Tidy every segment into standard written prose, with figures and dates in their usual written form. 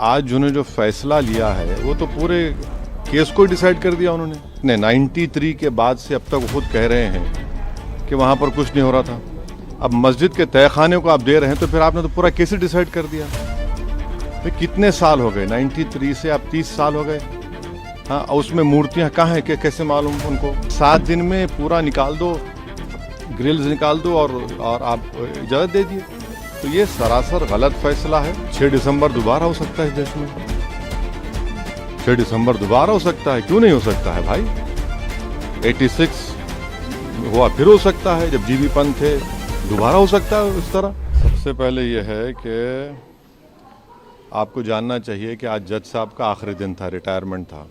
आज उन्होंने जो फैसला लिया है वो तो पूरे केस को डिसाइड कर दिया उन्होंने। 93 के बाद से अब तक खुद कह रहे हैं कि वहाँ पर कुछ नहीं हो रहा था। अब मस्जिद के तहखाने को आप दे रहे हैं तो फिर आपने तो पूरा केस ही डिसाइड कर दिया। भाई कितने साल हो गए? 93 से अब 30 साल हो गए। हाँ, उसमें मूर्तियाँ कहाँ हैं? कैसे मालूम उनको? 7 दिन में पूरा निकाल दो, ग्रिल्स निकाल दो और आप इजाज़त दे दिए। तो ये सरासर गलत फैसला है। 6 दिसंबर दोबारा हो सकता है इस देश में। 6 दिसंबर दोबारा हो सकता है, क्यों नहीं हो सकता है भाई? 86 हुआ फिर हो सकता है, जब जीबी पंत थे, दोबारा हो सकता है इस तरह। सबसे पहले ये है कि आपको जानना चाहिए कि आज जज साहब का आखिरी दिन था, रिटायरमेंट था।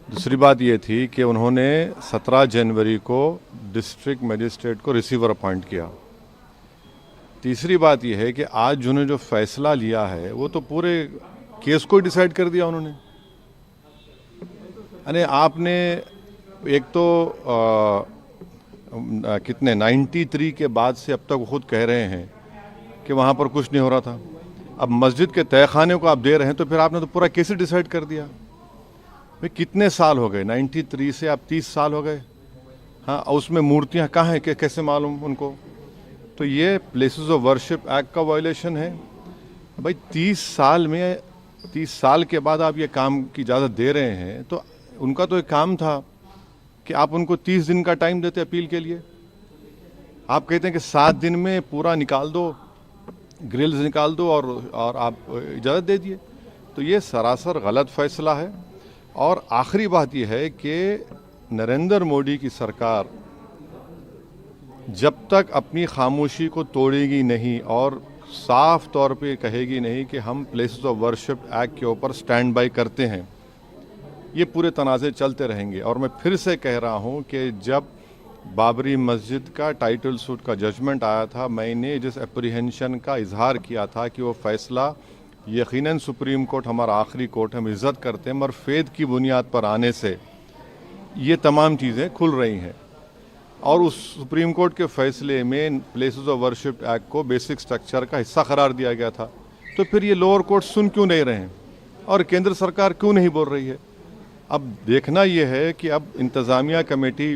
दूसरी बात ये थी कि उन्होंने 17 जनवरी को डिस्ट्रिक्ट मजिस्ट्रेट को रिसीवर अपॉइंट किया। तीसरी बात यह है कि आज उन्होंने जो फैसला लिया है वो तो पूरे केस को डिसाइड कर दिया उन्होंने। अरे आपने एक तो कितने 93 के बाद से अब तक खुद कह रहे हैं कि वहाँ पर कुछ नहीं हो रहा था। अब मस्जिद के तहखाने को आप दे रहे हैं तो फिर आपने तो पूरा केस ही डिसाइड कर दिया। भाई कितने साल हो गए? 93 से अब 30 साल हो गए। हाँ, उसमें मूर्तियाँ कहाँ हैं? कैसे मालूम उनको? तो ये प्लेसेस ऑफ वर्शिप एक्ट का वायलेशन है। भाई 30 साल के बाद आप ये काम की इजाज़त दे रहे हैं तो उनका तो एक काम था कि आप उनको 30 दिन का टाइम देते अपील के लिए। आप कहते हैं कि 7 दिन में पूरा निकाल दो, ग्रिल्स निकाल दो और आप इजाज़त दे दिए। तो ये सरासर गलत फैसला है। और आखिरी बात यह है कि नरेंद्र मोदी की सरकार जब तक अपनी खामोशी को तोड़ेगी नहीं और साफ तौर पे कहेगी नहीं कि हम प्लेसेस ऑफ वर्शिप एक्ट के ऊपर स्टैंड बाय करते हैं, ये पूरे तनाज़े चलते रहेंगे। और मैं फिर से कह रहा हूँ कि जब बाबरी मस्जिद का टाइटल सूट का जजमेंट आया था, मैंने जिस एप्रीहेंशन का इजहार किया था कि वो फैसला यकीनन सुप्रीम कोर्ट हमारा आखिरी कोर्ट, हम इज़्ज़त करते हैं, मगर फेद की बुनियाद पर आने से ये तमाम चीज़ें खुल रही हैं। और उस सुप्रीम कोर्ट के फैसले में प्लेसेस ऑफ वर्शिप एक्ट को बेसिक स्ट्रक्चर का हिस्सा करार दिया गया था। तो फिर ये लोअर कोर्ट सुन क्यों नहीं रहे हैं और केंद्र सरकार क्यों नहीं बोल रही है? अब देखना ये है कि अब इंतज़ामिया कमेटी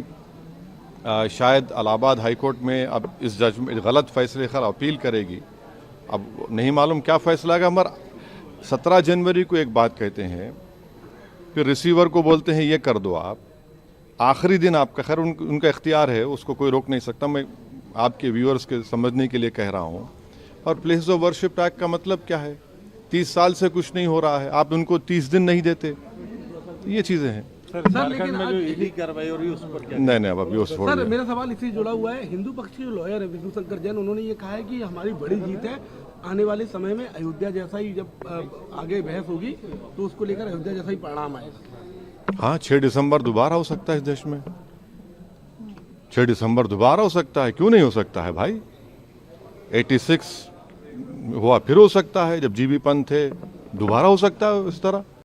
शायद इलाहाबाद हाई कोर्ट में अब इस जजमेंट गलत फैसले पर अपील करेगी। अब नहीं मालूम क्या फैसला आएगा। मगर 17 जनवरी को एक बात कहते हैं, फिर रिसीवर को बोलते हैं ये कर दो आप। आखिरी दिन आपका, खैर उनका इख्तियार है, उसको कोई रोक नहीं सकता। मैं आपके व्यूअर्स के समझने के लिए कह रहा हूँ। और प्लेसेस ऑफ वर्शिप एक्ट का मतलब क्या है? 30 साल से कुछ नहीं हो रहा है, आप उनको 30 दिन नहीं देते। ये चीज़ें हैं सर, लेकिन में जो ईडी कार्रवाई हो रही है उस पर क्या? नहीं अब अभी छोड़ सर, मेरा सवाल इससे जुड़ा हुआ है। हिंदू पक्ष के जो लॉयर है विष्णु शंकर जैन, उन्होंने ये कहा है कि हमारी बड़ी जीत है। आने वाले समय में अयोध्या जैसा ही जब आगे बहस होगी तो उसको लेकर अयोध्या जैसा ही परिणाम आएगा। हाँ, 6 दिसंबर दोबारा हो सकता है इस देश में। 6 दिसंबर दोबारा हो सकता है, क्यों नहीं हो सकता है भाई? 86 हुआ फिर हो सकता है, जब जीबी पंत थे, दोबारा हो सकता है इस तरह।